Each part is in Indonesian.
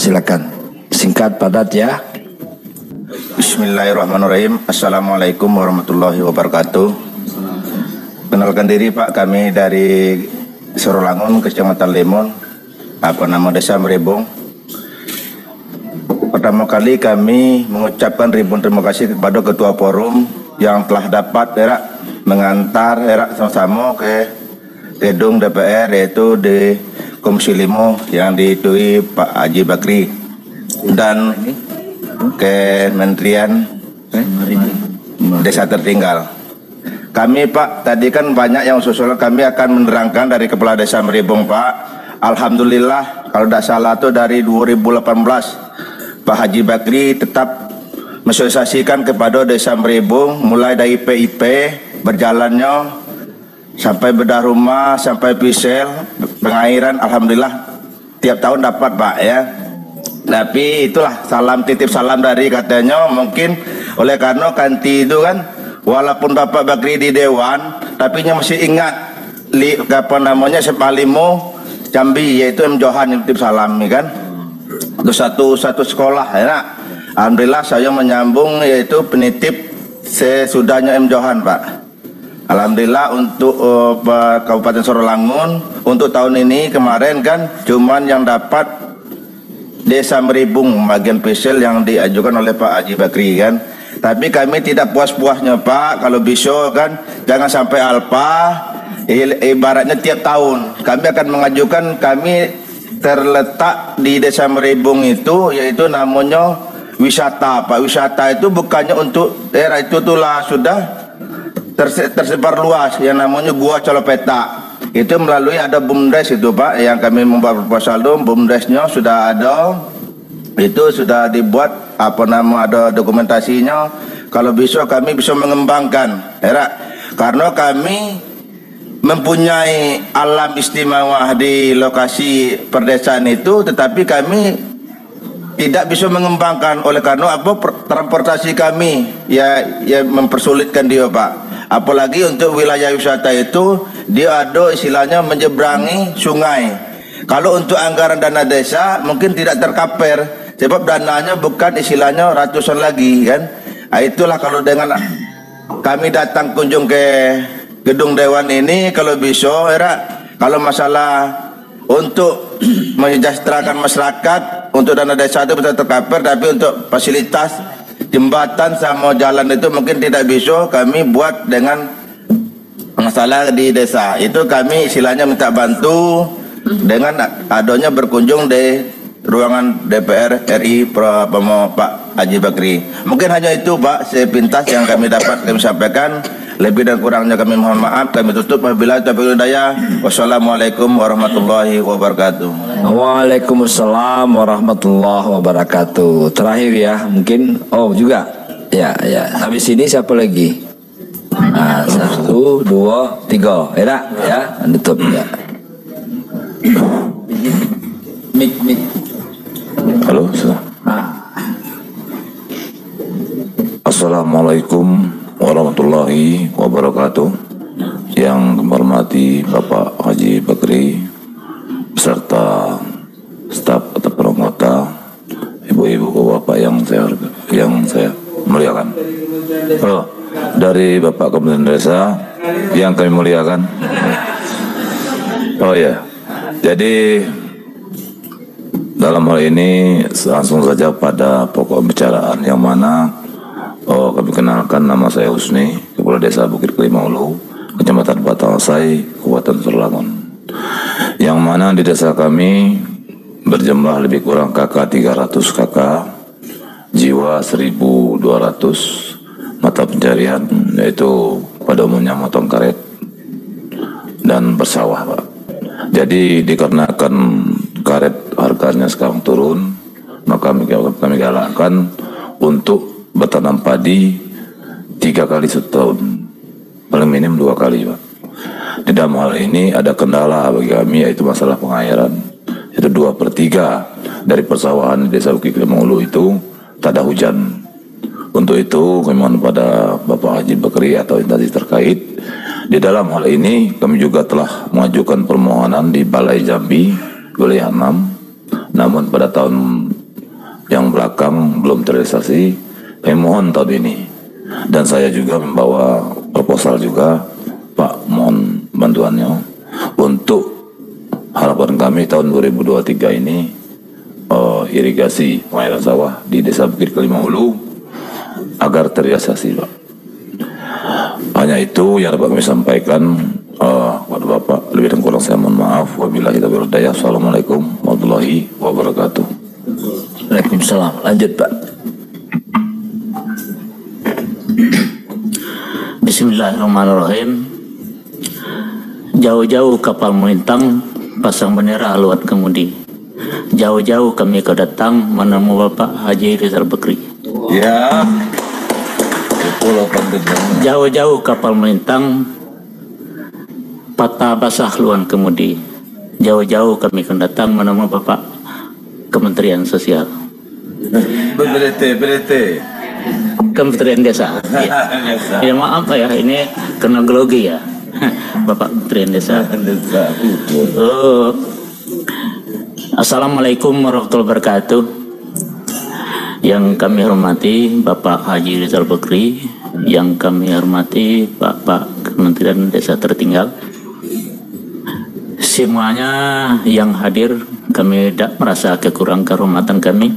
silakan. Singkat padat ya. Bismillahirrahmanirrahim. Assalamualaikum warahmatullahi wabarakatuh. Kenalkan diri Pak, kami dari Sorolangun, Kecamatan Lemon, Desa Merebong. Pertama kali kami mengucapkan ribuan terima kasih kepada Ketua Forum yang telah dapat mengantar sama-sama ke gedung DPR, yaitu di Komisi 5 yang diitui Pak Haji Bakri dan Kementerian Desa Tertinggal. Kami Pak, tadi kan banyak yang usul, kami akan menerangkan dari Kepala Desa Merebong Pak. Alhamdulillah kalau tidak salah itu dari 2018 Pak Haji Bakri tetap mensosialisasikan kepada Desa Merebong mulai dari PIP berjalannya sampai bedah rumah, sampai pisel, pengairan, alhamdulillah tiap tahun dapat Pak ya. Tapi itulah titip salam dari katanya, mungkin oleh karena kanti itu kan walaupun Bapak Bakri di Dewan, tapi masih ingat Sepalimo Jambi, yaitu M. Johan yang titip salam kan. Itu satu sekolah ya. Alhamdulillah saya menyambung yaitu penitip sesudahnya M. Johan Pak. Alhamdulillah untuk Kabupaten Sorolangun untuk tahun ini kemarin kan cuman yang dapat Desa Merebong bagian spesial yang diajukan oleh Pak Haji Bakri kan. Tapi kami tidak puas-puasnya Pak, kalau bisa kan jangan sampai alpa, ibaratnya tiap tahun kami akan mengajukan, kami terletak di Desa Merebong itu yaitu namanya wisata Pak. Wisata itu bukannya untuk daerah itu itulah sudah tersebar luas yang namanya Gua Colopeta. Itu melalui ada BUMDes itu Pak, yang kami membuat proposal itu, BUMDesnya sudah ada, itu sudah dibuat ada dokumentasinya. Kalau bisa kami bisa mengembangkan karena kami mempunyai alam istimewa di lokasi perdesaan itu, tetapi kami tidak bisa mengembangkan oleh karena transportasi kami ya mempersulitkan dia Pak. Apalagi untuk wilayah wisata itu dia ada istilahnya menyeberangi sungai. Kalau untuk anggaran dana desa mungkin tidak tercover sebab dananya bukan istilahnya ratusan lagi kan. Itulah kalau dengan kami datang kunjung ke gedung dewan ini, kalau bisa kalau masalah untuk mensejahterakan masyarakat untuk dana desa itu bisa tercover, tapi untuk fasilitas jembatan sama jalan itu mungkin tidak bisa kami buat dengan masalah di desa. Itu kami istilahnya minta bantu dengan adanya berkunjung di ruangan DPR RI Pak Haji Bakri. Mungkin hanya itu Pak sepintas yang kami dapat kami sampaikan. Lebih dan kurangnya kami mohon maaf. Kami tutup wabillahi taufiq wal hidayah. Wassalamualaikum warahmatullahi wabarakatuh. Waalaikumsalam warahmatullahi wabarakatuh. Terakhir ya mungkin juga ya. Habis ini siapa lagi? Nah, 1, 2, 3 ya tutup ya. Mik. Halo. Assalamualaikum warahmatullahi wabarakatuh. Yang kami hormati Bapak Haji Bakri beserta staf atau penanggota, ibu-ibu, bapak yang saya muliakan. Dari Bapak Kementerian Desa yang kami muliakan. Jadi dalam hal ini langsung saja pada pokok pembicaraan yang mana kami kenalkan, nama saya Husni, Kepala Desa Bukit Kelimaulu, Kecamatan Batangasai, Kabupaten Sorolangun. Yang mana di desa kami berjumlah lebih kurang KK 300 KK, jiwa 1.200, mata pencarian yaitu pada umumnya motong karet dan bersawah Pak. Jadi dikarenakan karet harganya sekarang turun, maka kami galakkan untuk bertanam padi 3 kali setahun, paling minim 2 kali Pak. Di dalam hal ini ada kendala bagi kami, yaitu masalah pengairan. Itu 2/3 dari persawahan di Desa Bukit Kelimaulu itu tak ada hujan. Untuk itu kami mohon pada Bapak Haji Bakri atau instansi terkait. Di dalam hal ini kami juga telah mengajukan permohonan di Balai Jambi wilayah 6. Namun pada tahun yang belakang belum terrealisasi, kami mohon tahun ini. Dan saya juga membawa proposal juga, Pak, mohon bantuannya untuk harapan kami tahun 2023 ini irigasi pengairan sawah di Desa Bukit Kelima Hulu agar terrealisasi, Pak. Hanya itu yang dapat kami sampaikan kepada Bapak. Lebih dan kurang saya mohon maaf. Wabillahi taufiq wal hidayah. Assalamualaikum warahmatullahi wabarakatuh. Waalaikumsalam. Lanjut, Pak. Bismillahirrahmanirrahim. Jauh-jauh kapal melintang, pasang bendera haluan kemudi. Jauh-jauh kami kau datang menemu Bapak Haji Rizal Bakri. Ya. Pulau Pantai. Jauh-jauh kapal melintang, patah basah haluan kemudi. Jauh-jauh kami kau datang menemu Bapak Kementerian Sosial. Kementerian Desa. Ya maaf ya, ini kronologi ya. Bapak Kementerian Desa. Assalamualaikum warahmatullahi wabarakatuh. Yang kami hormati Bapak Haji Rizal Bakri, yang kami hormati Bapak Kementerian Desa tertinggal, semuanya yang hadir, kami tidak merasa kekurangan kehormatan kami.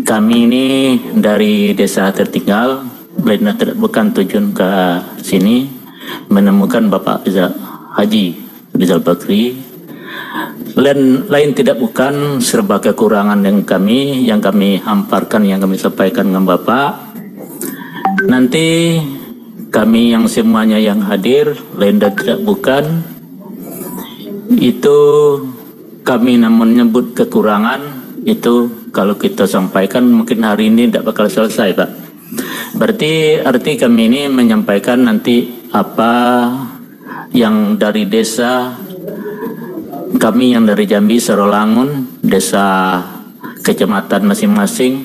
Kami ini dari desa tertinggal, bukan tujuan ke sini menemukan Bapak Haji Rizal Bakri. Lain tidak bukan serba kekurangan yang kami hamparkan, yang kami sampaikan dengan Bapak. Nanti kami yang semuanya yang hadir, lain dan tidak bukan, itu kami namun menyebut kekurangan, itu kalau kita sampaikan mungkin hari ini tidak bakal selesai, Pak. Berarti arti kami ini menyampaikan nanti apa yang dari desa kami, yang dari Jambi, Sarolangun, desa kecamatan masing-masing,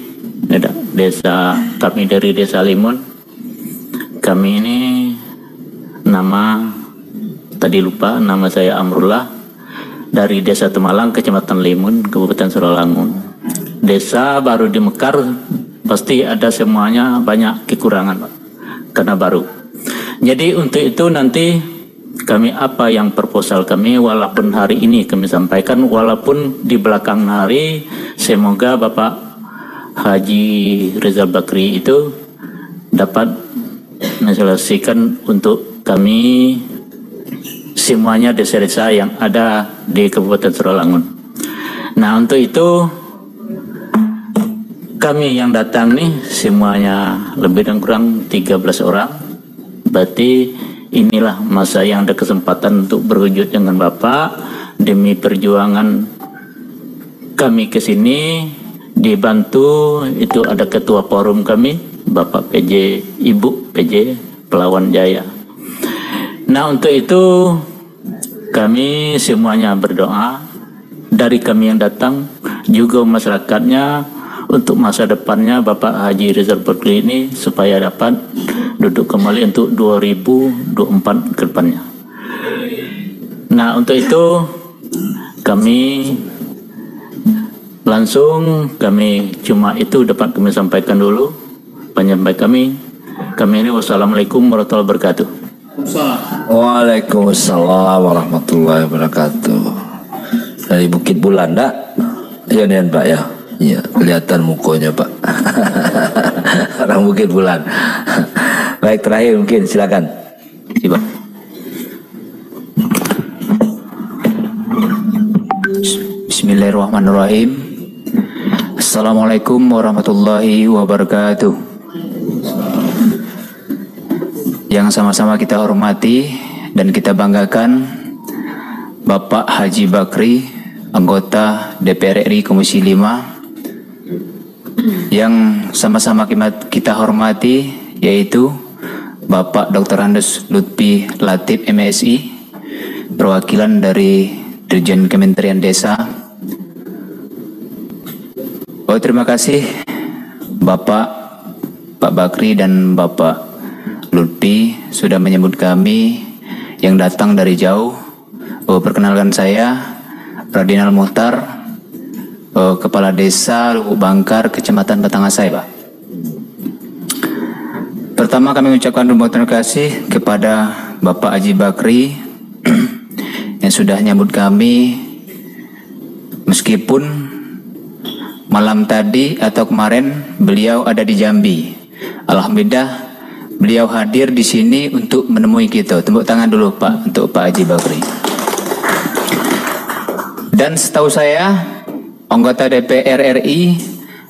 desa kami dari Desa Limun. Kami ini nama tadi lupa, nama saya Amrullah dari Desa Temalang, Kecamatan Limun, Kabupaten Sarolangun. Desa baru di Mekar, pasti ada semuanya banyak kekurangan, Pak, karena baru. Jadi untuk itu nanti kami apa yang proposal kami, walaupun hari ini kami sampaikan, walaupun di belakang hari, semoga Bapak Haji Rizal Bakri itu dapat menyelesaikan untuk kami semuanya desa-desa yang ada di Kabupaten Sarolangun. Nah, untuk itu kami yang datang nih semuanya lebih dan kurang 13 orang. Berarti inilah masa yang ada kesempatan untuk berwujud dengan Bapak demi perjuangan kami ke sini, dibantu itu ada ketua forum kami Bapak PJ, Ibu PJ Pelawan Jaya. Nah, untuk itu kami semuanya berdoa, dari kami yang datang juga masyarakatnya, untuk masa depannya Bapak Haji Rizal Bakri ini supaya dapat duduk kembali untuk 2024 ke depannya. Nah, untuk itu kami langsung, kami cuma itu dapat kami sampaikan dulu penyampaian kami. Kami ini wassalamualaikum warahmatullahi wabarakatuh. Waalaikumsalam warahmatullahi wabarakatuh. Dari Bukit Bulan, dak? Iya nih, Pak ya. Iya, kelihatan mukanya, Pak. Orang Bukit Bulan. Baik, terakhir mungkin silakan. Siapa? Bismillahirrahmanirrahim. Assalamualaikum warahmatullahi wabarakatuh. Yang sama-sama kita hormati dan kita banggakan, Bapak Haji Bakri, anggota DPR RI Komisi 5, yang sama-sama kita hormati yaitu Bapak Dr. Andes Lutfi Latif MSI, perwakilan dari Dirjen Kementerian Desa. Oh, terima kasih Bapak Bakri dan Bapak Lutfi sudah menyambut kami yang datang dari jauh. Perkenalkan saya Radinal Muhtar, Kepala Desa Lubuk Bangkar, Kecamatan Batangasai, Pak. Pertama kami mengucapkan terima kasih kepada Bapak Haji Bakri yang sudah nyambut kami meskipun malam tadi atau kemarin beliau ada di Jambi. Alhamdulillah beliau hadir di sini untuk menemui kita. Tepuk tangan dulu Pak untuk Pak Haji Bakri. Dan setahu saya anggota DPR RI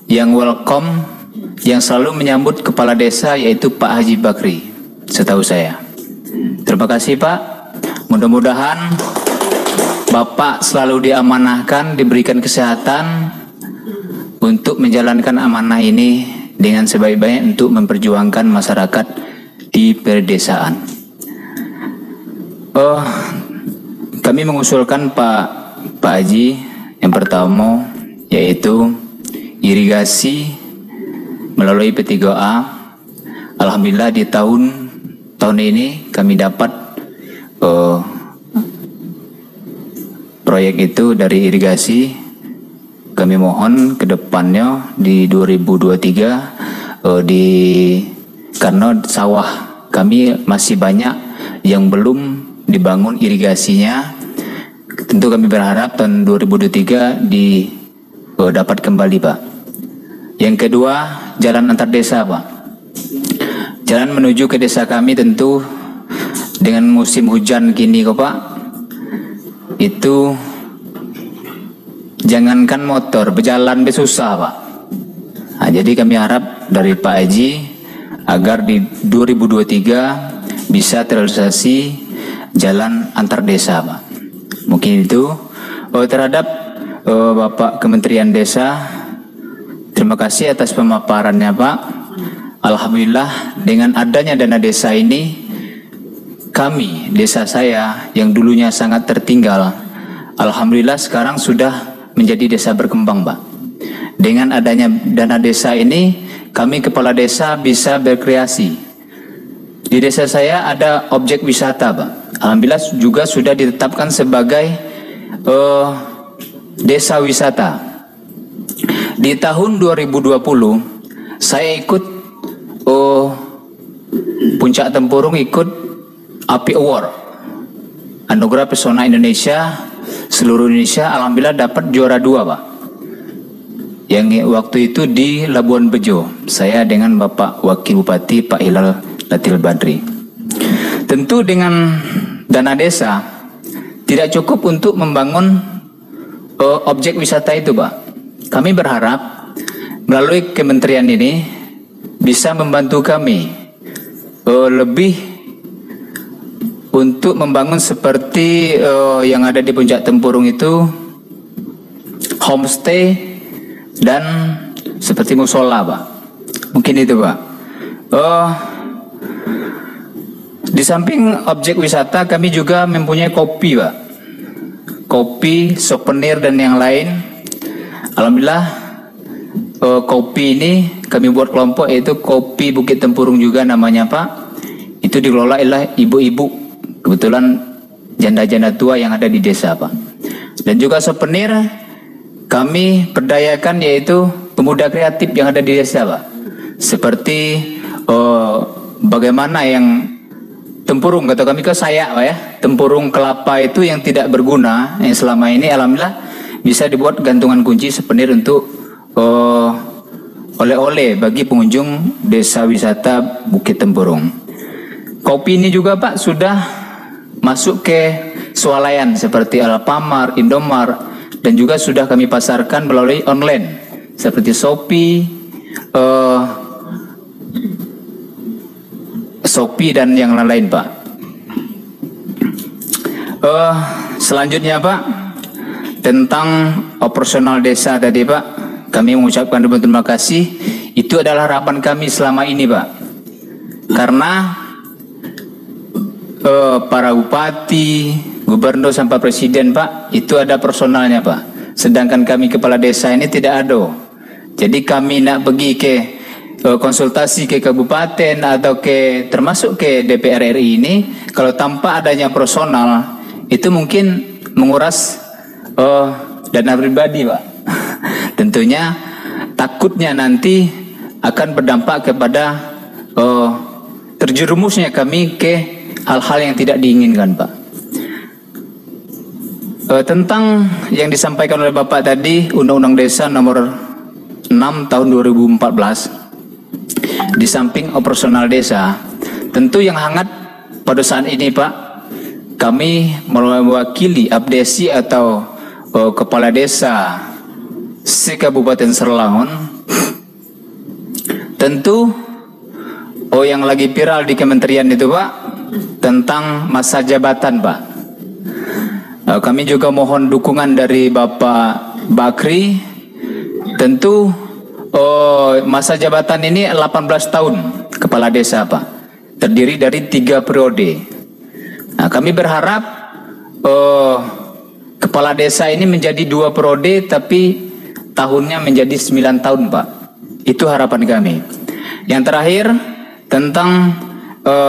yang welcome, yang selalu menyambut kepala desa yaitu Pak Haji Bakri, setahu saya. Terima kasih Pak. Mudah-mudahan Bapak selalu diamanahkan, diberikan kesehatan untuk menjalankan amanah ini dengan sebaik-baiknya untuk memperjuangkan masyarakat di perdesaan. Kami mengusulkan Pak Haji yang pertama yaitu irigasi melalui P3A. Alhamdulillah di tahun ini kami dapat proyek itu dari irigasi. Kami mohon ke depannya di 2023 karena sawah kami masih banyak yang belum dibangun irigasinya. Tentu kami berharap tahun 2023 dapat kembali Pak. Yang kedua, jalan antar desa Pak. Jalan menuju ke desa kami tentu dengan musim hujan gini kok Pak, itu jangankan motor, berjalan susah Pak. Nah, jadi kami harap dari Pak Haji agar di 2023 bisa terrealisasi jalan antar desa Pak. Mungkin itu. Terhadap Bapak Kementerian Desa, terima kasih atas pemaparannya Pak. Alhamdulillah dengan adanya dana desa ini, kami, desa saya yang dulunya sangat tertinggal, alhamdulillah sekarang sudah menjadi desa berkembang Pak. Dengan adanya dana desa ini, kami kepala desa bisa berkreasi. Di desa saya ada objek wisata Pak. Alhamdulillah juga sudah ditetapkan sebagai desa wisata. Di tahun 2020 saya ikut Puncak Tempurung, ikut API Award Anugerah Pesona Indonesia seluruh Indonesia. Alhamdulillah dapat juara 2 Pak. Yang waktu itu di Labuan Bajo, saya dengan Bapak Wakil Bupati Pak Hilal Latil Badri. Tentu dengan dana desa tidak cukup untuk membangun objek wisata itu Pak. Kami berharap melalui kementerian ini bisa membantu kami lebih untuk membangun seperti yang ada di Puncak Tempurung itu, homestay dan seperti musola Pak. Mungkin itu Pak. Di samping objek wisata kami juga mempunyai kopi Pak. Kopi, souvenir dan yang lain. Alhamdulillah kopi ini kami buat kelompok, yaitu Kopi Bukit Tempurung juga namanya Pak. Itu dikelola oleh ibu-ibu, kebetulan janda-janda tua yang ada di desa Pak. Dan juga souvenir kami perdayakan yaitu pemuda kreatif yang ada di desa Pak. Seperti bagaimana yang tempurung, kata kami ke saya Pak ya, tempurung kelapa itu yang tidak berguna yang selama ini alhamdulillah bisa dibuat gantungan kunci souvenir untuk oleh-oleh bagi pengunjung desa wisata Bukit Tempurung. Kopi ini juga Pak sudah masuk ke swalayan seperti Alfamart, Indomart, dan juga sudah kami pasarkan melalui online seperti Shopee, dan yang lain Pak. Selanjutnya Pak, tentang operasional desa tadi Pak, kami mengucapkan terima kasih. Itu adalah harapan kami selama ini Pak, karena para bupati, gubernur sampai presiden Pak, itu ada personalnya Pak. Sedangkan kami kepala desa ini tidak ada. Jadi kami nak pergi ke konsultasi ke kabupaten atau termasuk ke DPR RI ini, kalau tanpa adanya personal itu mungkin menguras dana pribadi Pak. tentunya takutnya nanti akan berdampak kepada terjerumusnya kami ke hal-hal yang tidak diinginkan, Pak. Tentang yang disampaikan oleh Bapak tadi, Undang-Undang Desa nomor 6 tahun 2014, di samping operasional desa, tentu yang hangat pada saat ini, Pak, kami mewakili abdesi atau kepala desa se-Kabupaten Serlaun. Tentu yang lagi viral di kementerian itu, Pak, tentang masa jabatan, Pak. Kami juga mohon dukungan dari Bapak Bakri. Tentu masa jabatan ini 18 tahun kepala desa, Pak, terdiri dari 3 periode. Nah, kami berharap kepala desa ini menjadi 2 periode, tapi tahunnya menjadi 9 tahun, Pak. Itu harapan kami. Yang terakhir tentang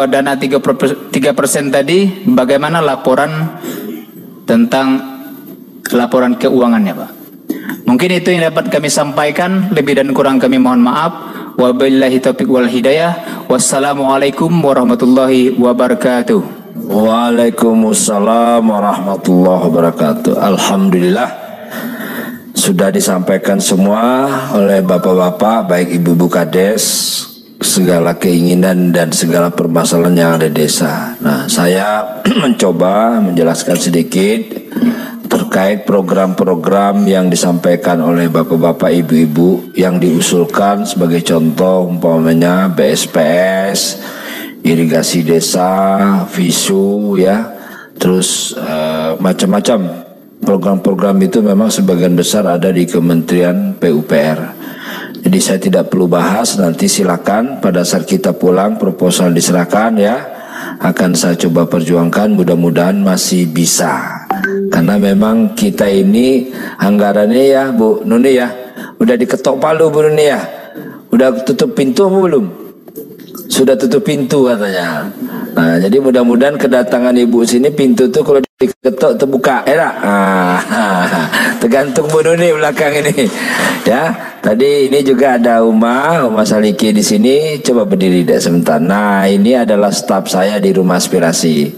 dana 3% tadi, bagaimana laporan tentang laporan keuangannya, Pak. Mungkin itu yang dapat kami sampaikan. Lebih dan kurang kami mohon maaf. Wabillahi taufiq wal hidayah. Wassalamualaikum warahmatullahi wabarakatuh. Waalaikumsalam warahmatullahi wabarakatuh. Alhamdulillah sudah disampaikan semua oleh bapak-bapak, baik ibu-ibu kades, segala keinginan dan segala permasalahan yang ada di desa. Nah, saya mencoba menjelaskan sedikit terkait program-program yang disampaikan oleh bapak-bapak, ibu-ibu yang diusulkan. Sebagai contoh umpamanya BSPS, irigasi desa, visu, ya, terus macam-macam program-program itu memang sebagian besar ada di Kementerian PUPR. Jadi saya tidak perlu bahas, nanti silakan pada saat kita pulang proposal diserahkan, ya, akan saya coba perjuangkan, mudah-mudahan masih bisa. Karena memang kita ini anggarannya, ya Bu Nuni, ya, udah diketok palu Bu Nuni, ya, udah tutup pintu apa belum? Sudah tutup pintu katanya. Nah, jadi mudah-mudahan kedatangan Ibu sini pintu tuh kalau diketok terbuka, enak. Tergantung Bu Nuni belakang ini. Ya, tadi ini juga ada Uma Saliki di sini. Coba berdiri deh sebentar. Nah, ini adalah staf saya di Rumah Aspirasi.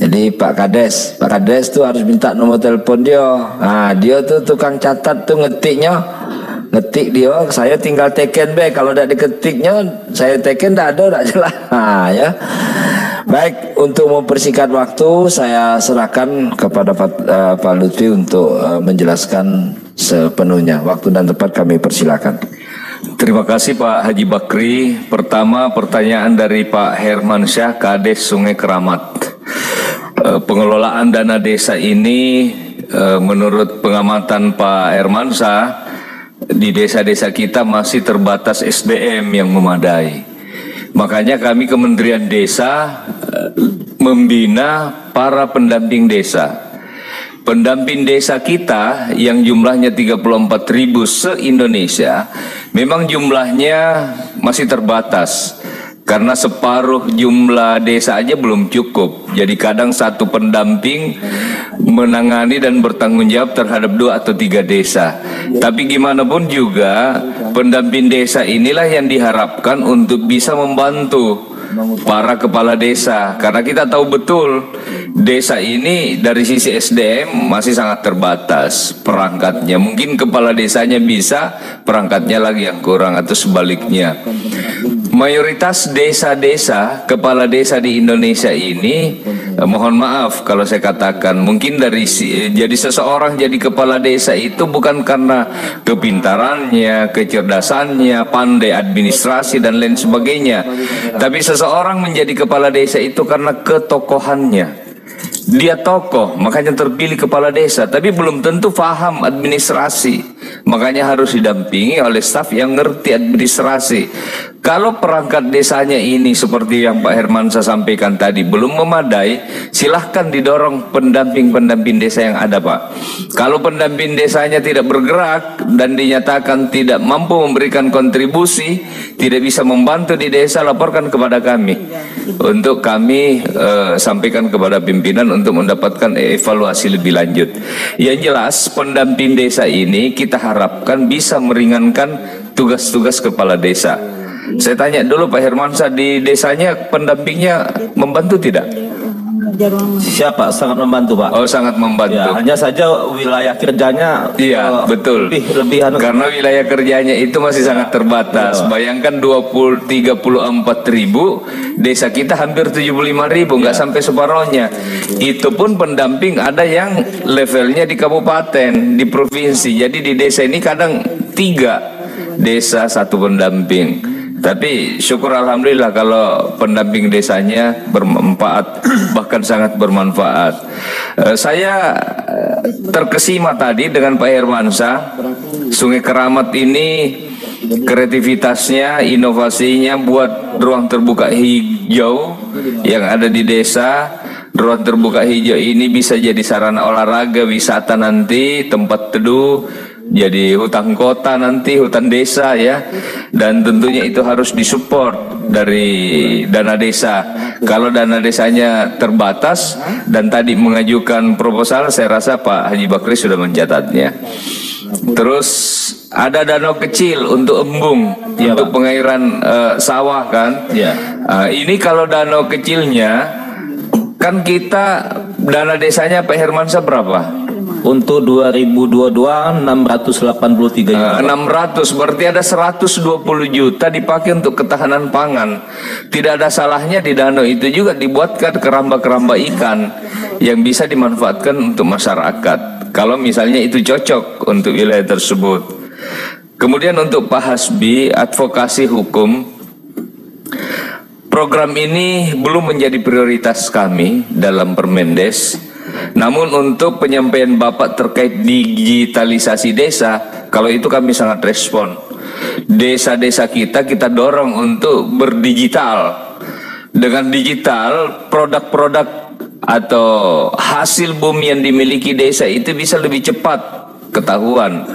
Jadi Pak Kades tuh harus minta nomor telepon dia. Nah, dia tuh tukang catat tuh ngetik dia, saya tinggal teken be. Kalau tidak diketiknya, saya teken tidak ada, tidak jelas. Nah, ya. Baik, untuk mempersingkat waktu, saya serahkan kepada Pak Lutfi untuk menjelaskan sepenuhnya. Waktu dan tempat kami persilakan. Terima kasih Pak Haji Bakri. Pertama, pertanyaan dari Pak Hermansyah, Kades Sungai Keramat. Pengelolaan dana desa ini, menurut pengamatan Pak Hermansyah, di desa-desa kita masih terbatas SDM yang memadai. Makanya kami Kementerian Desa membina para pendamping desa. Pendamping desa kita yang jumlahnya 34.000 se-Indonesia, memang jumlahnya masih terbatas. Karena separuh jumlah desa aja belum cukup. Jadi kadang satu pendamping menangani dan bertanggung jawab terhadap 2 atau 3 desa. Tapi gimana pun juga pendamping desa inilah yang diharapkan untuk bisa membantu para kepala desa. Karena kita tahu betul desa ini dari sisi SDM masih sangat terbatas perangkatnya. Mungkin kepala desanya bisa, perangkatnya lagi yang kurang atau sebaliknya. Mayoritas desa-desa, kepala desa di Indonesia ini, mohon maaf kalau saya katakan, mungkin dari jadi seseorang jadi kepala desa itu bukan karena kepintarannya, kecerdasannya, pandai administrasi dan lain sebagainya. Tapi seseorang menjadi kepala desa itu karena ketokohannya. Dia tokoh, makanya terpilih kepala desa, tapi belum tentu paham administrasi. Makanya harus didampingi oleh staf yang ngerti administrasi. Kalau perangkat desanya ini seperti yang Pak Hermansyah sampaikan tadi belum memadai, silahkan didorong pendamping-pendamping desa yang ada, Pak. Kalau pendamping desanya tidak bergerak dan dinyatakan tidak mampu memberikan kontribusi, tidak bisa membantu di desa, laporkan kepada kami. Untuk kami sampaikan kepada pimpinan untuk mendapatkan evaluasi lebih lanjut. Yang jelas pendamping desa ini kita harapkan bisa meringankan tugas-tugas kepala desa. Saya tanya dulu Pak Hermansyah, di desanya pendampingnya membantu tidak? Siapa? Sangat membantu, Pak. Oh, sangat membantu. Ya, hanya saja wilayah kerjanya Iya, betul. lebih Karena wilayah kerjanya itu masih sangat terbatas. Bayangkan 34.000, desa kita hampir 75.000, nggak sampai separohnya. Itu pun pendamping ada yang levelnya di kabupaten, di provinsi. Jadi di desa ini kadang 3 desa 1 pendamping. Tapi syukur alhamdulillah kalau pendamping desanya bermanfaat, bahkan sangat bermanfaat. Saya terkesima tadi dengan Pak Hermansyah. Sungai Keramat ini kreativitasnya, inovasinya buat ruang terbuka hijau yang ada di desa. Ruang terbuka hijau ini bisa jadi sarana olahraga, wisata nanti, tempat teduh, jadi hutan kota nanti, hutan desa ya. Dan tentunya itu harus disupport dari dana desa. Kalau dana desanya terbatas dan tadi mengajukan proposal, saya rasa Pak Haji Bakri sudah mencatatnya. Terus ada danau kecil untuk embung, ya, untuk pengairan sawah kan. Ya. Ini kalau danau kecilnya kan kita dana desanya Pak Hermansyah berapa? Untuk 2022 683 juta. 600 berarti ada 120 juta dipakai untuk ketahanan pangan. Tidak ada salahnya di danau itu juga dibuatkan keramba-keramba ikan yang bisa dimanfaatkan untuk masyarakat. Kalau misalnya itu cocok untuk wilayah tersebut. Kemudian untuk Pak Hasbi, advokasi hukum. Program ini belum menjadi prioritas kami dalam Permendes. Namun untuk penyampaian Bapak terkait digitalisasi desa, kalau itu kami sangat respon. Desa-desa kita dorong untuk berdigital. Dengan digital, produk-produk atau hasil bumi yang dimiliki desa itu bisa lebih cepat ketahuan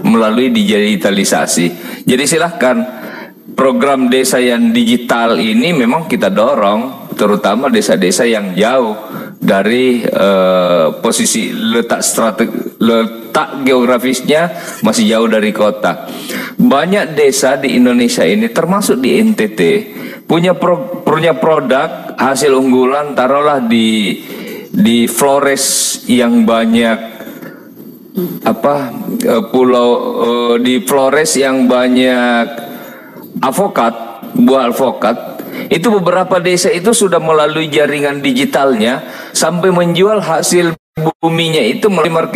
melalui digitalisasi. Jadi silahkan, program desa yang digital ini memang kita dorong, terutama desa-desa yang jauh dari posisi letak geografisnya masih jauh dari kota. Banyak desa di Indonesia ini, termasuk di NTT, punya produk hasil unggulan, taruhlah di Flores yang banyak di Flores yang banyak avokat, buah alpukat. Itu beberapa desa itu sudah melalui jaringan digitalnya sampai menjual hasil buminya itu melalui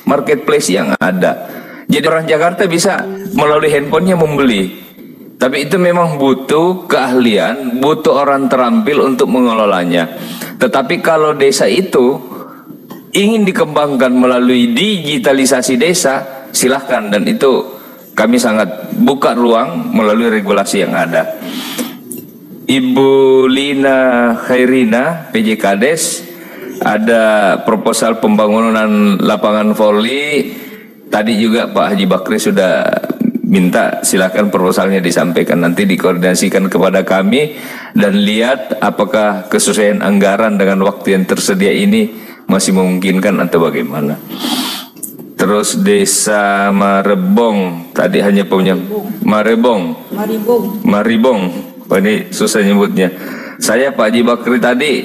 marketplace yang ada. Jadi orang Jakarta bisa melalui handphonenya membeli. Tapi itu memang butuh keahlian, butuh orang terampil untuk mengelolanya. Tetapi kalau desa itu ingin dikembangkan melalui digitalisasi desa, silahkan, dan itu kami sangat buka ruang melalui regulasi yang ada. Ibu Lina Khairina, PJ Kades, ada proposal pembangunan lapangan voli. Tadi juga Pak Haji Bakri sudah minta, silakan proposalnya disampaikan, nanti dikoordinasikan kepada kami dan lihat apakah kesesuaian anggaran dengan waktu yang tersedia ini masih memungkinkan atau bagaimana. Terus desa Marebong, tadi hanya punya Maribong. Oh, ini susah nyebutnya. Saya Pak Haji Bakri tadi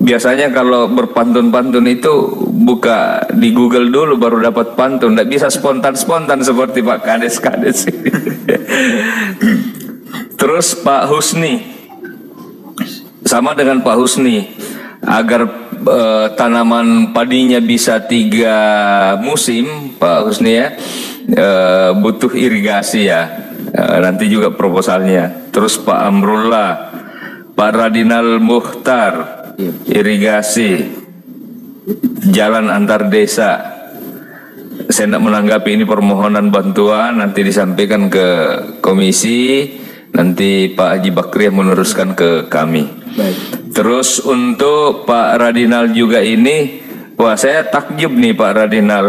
biasanya kalau berpantun-pantun itu buka di Google dulu baru dapat pantun. Tidak bisa spontan-spontan seperti Pak Kades-Kades. Terus Pak Husni, sama dengan Pak Husni, agar tanaman padinya bisa 3 musim, Pak Husni ya, butuh irigasi ya. Nanti juga proposalnya. Terus Pak Amrullah, Pak Radinal Mukhtar, irigasi, jalan antar desa. Saya tidak menanggapi ini permohonan bantuan, nanti disampaikan ke komisi, nanti Pak Haji Bakri yang meneruskan ke kami. Baik. Terus untuk Pak Radinal juga ini, wah saya takjub nih Pak Radinal.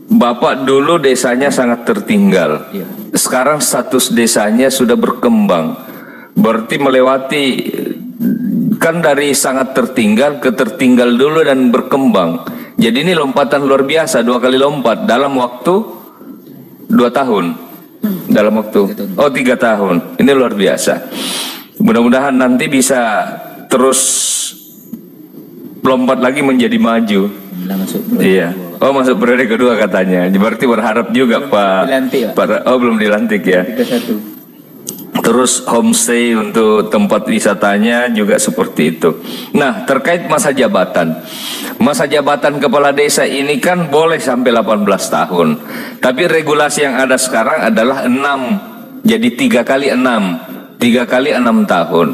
Bapak dulu desanya sangat tertinggal. Sekarang status desanya sudah berkembang. Berarti melewati, kan dari sangat tertinggal ke tertinggal dulu dan berkembang. Jadi ini lompatan luar biasa, 2 kali lompat dalam waktu 2 tahun dalam waktu 3 tahun. Ini luar biasa. Mudah-mudahan nanti bisa terus lompat lagi menjadi maju. Iya. Oh, masuk periode kedua katanya. Berarti berharap juga Pak. Belum dilantik ya. Terus homestay untuk tempat wisatanya juga seperti itu. Nah, terkait masa jabatan. Masa jabatan kepala desa ini kan boleh sampai 18 tahun. Tapi regulasi yang ada sekarang adalah 6. Jadi 3 kali 6. 3 kali 6 tahun.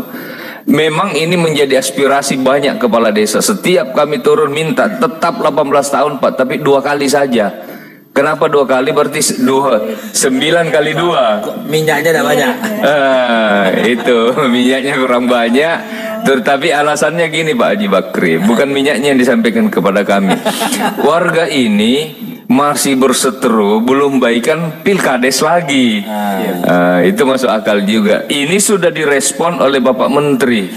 Memang ini menjadi aspirasi banyak kepala desa. Setiap kami turun minta tetap 18 tahun Pak, tapi 2 kali saja. Kenapa 2 kali? Berarti 9 kali 2. Minyaknya tidak banyak. Itu minyaknya kurang banyak. Tetapi alasannya gini Pak Haji Bakri, bukan minyaknya yang disampaikan kepada kami. Warga ini masih berseteru, belum baikan pilkades lagi. Itu masuk akal juga. Ini sudah direspon oleh Bapak Menteri,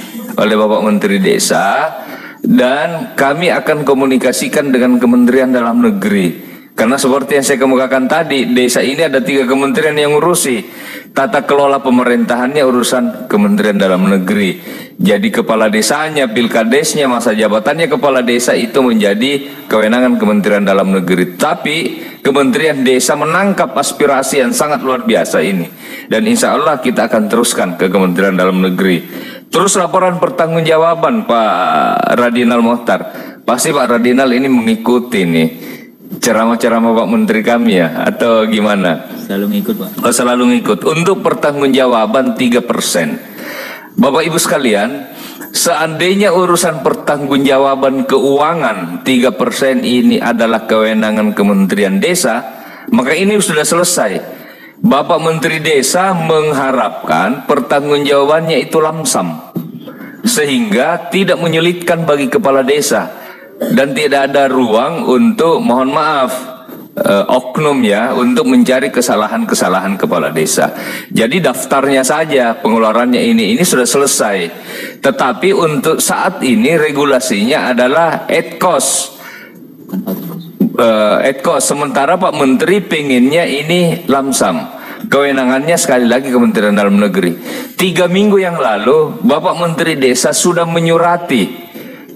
Desa, dan kami akan komunikasikan dengan Kementerian Dalam Negeri. Karena seperti yang saya kemukakan tadi, desa ini ada 3 kementerian yang ngurusi. Tata kelola pemerintahannya urusan Kementerian Dalam Negeri. Jadi kepala desanya, pilkadesnya, masa jabatannya kepala desa itu menjadi kewenangan Kementerian Dalam Negeri. Tapi Kementerian Desa menangkap aspirasi yang sangat luar biasa ini. Dan insya Allah kita akan teruskan ke Kementerian Dalam Negeri. Terus laporan pertanggungjawaban Pak Radinal Mohtar. Pasti Pak Radinal ini mengikuti nih ceramah-ceramah Pak Menteri kami ya, atau gimana? Selalu ngikut Pak. Oh, selalu ngikut. Untuk pertanggungjawaban 3%. Bapak Ibu sekalian, seandainya urusan pertanggungjawaban keuangan 3% ini adalah kewenangan Kementerian Desa, maka ini sudah selesai. Bapak Menteri Desa mengharapkan pertanggungjawabannya itu lamsam, sehingga tidak menyulitkan bagi kepala desa. Dan tidak ada ruang untuk, mohon maaf, oknum ya, untuk mencari kesalahan-kesalahan kepala desa. Jadi daftarnya saja, pengeluarannya ini sudah selesai. Tetapi untuk saat ini regulasinya adalah at cost. Sementara Pak Menteri pengennya ini lamsam. Kewenangannya sekali lagi Kementerian Dalam Negeri. 3 minggu yang lalu Bapak Menteri Desa sudah menyurati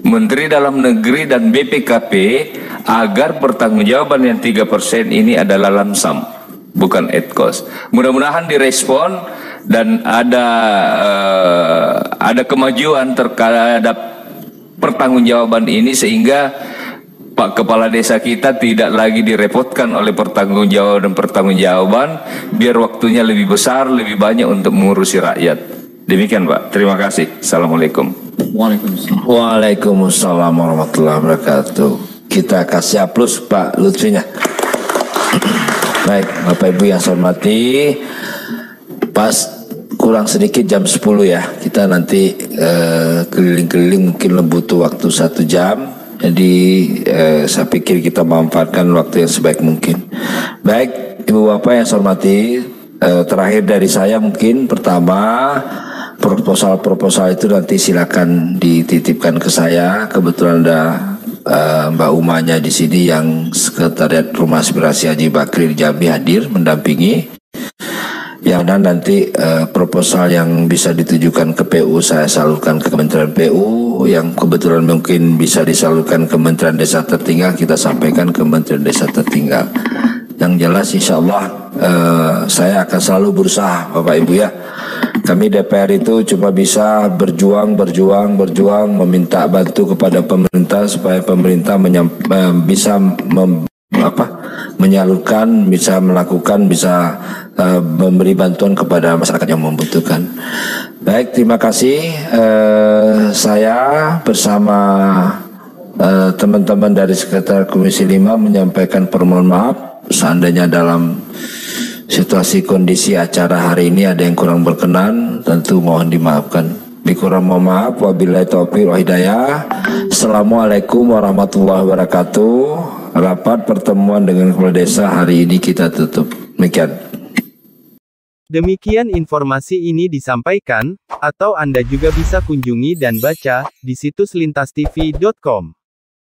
Menteri Dalam Negeri dan BPKP agar pertanggungjawaban yang 3% ini adalah lamsam, bukan at cost. Mudah-mudahan direspon dan ada kemajuan terhadap pertanggungjawaban ini, sehingga Pak Kepala Desa kita tidak lagi direpotkan oleh pertanggungjawaban, biar waktunya lebih besar, lebih banyak untuk mengurusi rakyat. Demikian Pak, terima kasih. Assalamualaikum. Waalaikumsalam warahmatullahi wabarakatuh. Kita kasih aplaus Pak Lutfinya. Baik, Bapak Ibu yang saya hormati, pas kurang sedikit jam 10 ya. Kita nanti keliling-keliling mungkin butuh waktu 1 jam. Jadi saya pikir kita memanfaatkan waktu yang sebaik mungkin. Baik, Ibu Bapak yang saya hormati, terakhir dari saya mungkin pertama, proposal itu nanti silakan dititipkan ke saya. Kebetulan ada Mbak Umanya di sini yang Sekretariat Rumah Aspirasi Haji Bakri Jambi hadir mendampingi. Yang nanti proposal yang bisa ditujukan ke PU saya salurkan ke Kementerian PU, yang kebetulan mungkin bisa disalurkan ke Kementerian Desa Tertinggal kita sampaikan ke Kementerian Desa Tertinggal. Yang jelas insya Allah saya akan selalu berusaha Bapak Ibu ya. Kami DPR itu cuma bisa berjuang, meminta bantu kepada pemerintah supaya pemerintah bisa menyalurkan, bisa melakukan, bisa memberi bantuan kepada masyarakat yang membutuhkan. Baik, terima kasih. Saya bersama teman-teman dari Sekretariat Komisi 5 menyampaikan permohonan maaf seandainya dalam situasi kondisi acara hari ini ada yang kurang berkenan, tentu mohon dimaafkan. Dikurang mohon maaf, wabillahi taufiq wal hidayah. Assalamualaikum warahmatullahi wabarakatuh. Rapat pertemuan dengan kepala desa hari ini kita tutup. Demikian informasi ini disampaikan, atau Anda juga bisa kunjungi dan baca di situs lintastv.com.